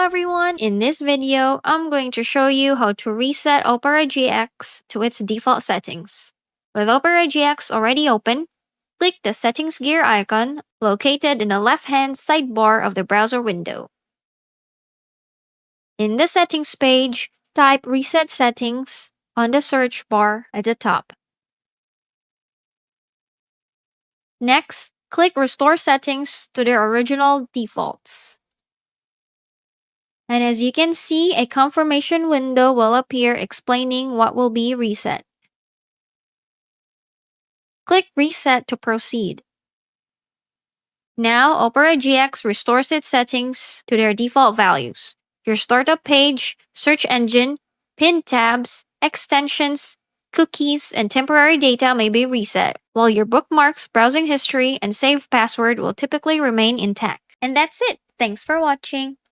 everyone! In this video, I'm going to show you how to reset Opera GX to its default settings. With Opera GX already open, click the Settings gear icon located in the left-hand sidebar of the browser window. In the Settings page, type Reset Settings on the search bar at the top. Next, click Restore Settings to their original defaults. And as you can see, a confirmation window will appear explaining what will be reset. Click Reset to proceed. Now, Opera GX restores its settings to their default values. Your startup page, search engine, pinned tabs, extensions, cookies, and temporary data may be reset, while your bookmarks, browsing history, and saved password will typically remain intact. And that's it! Thanks for watching!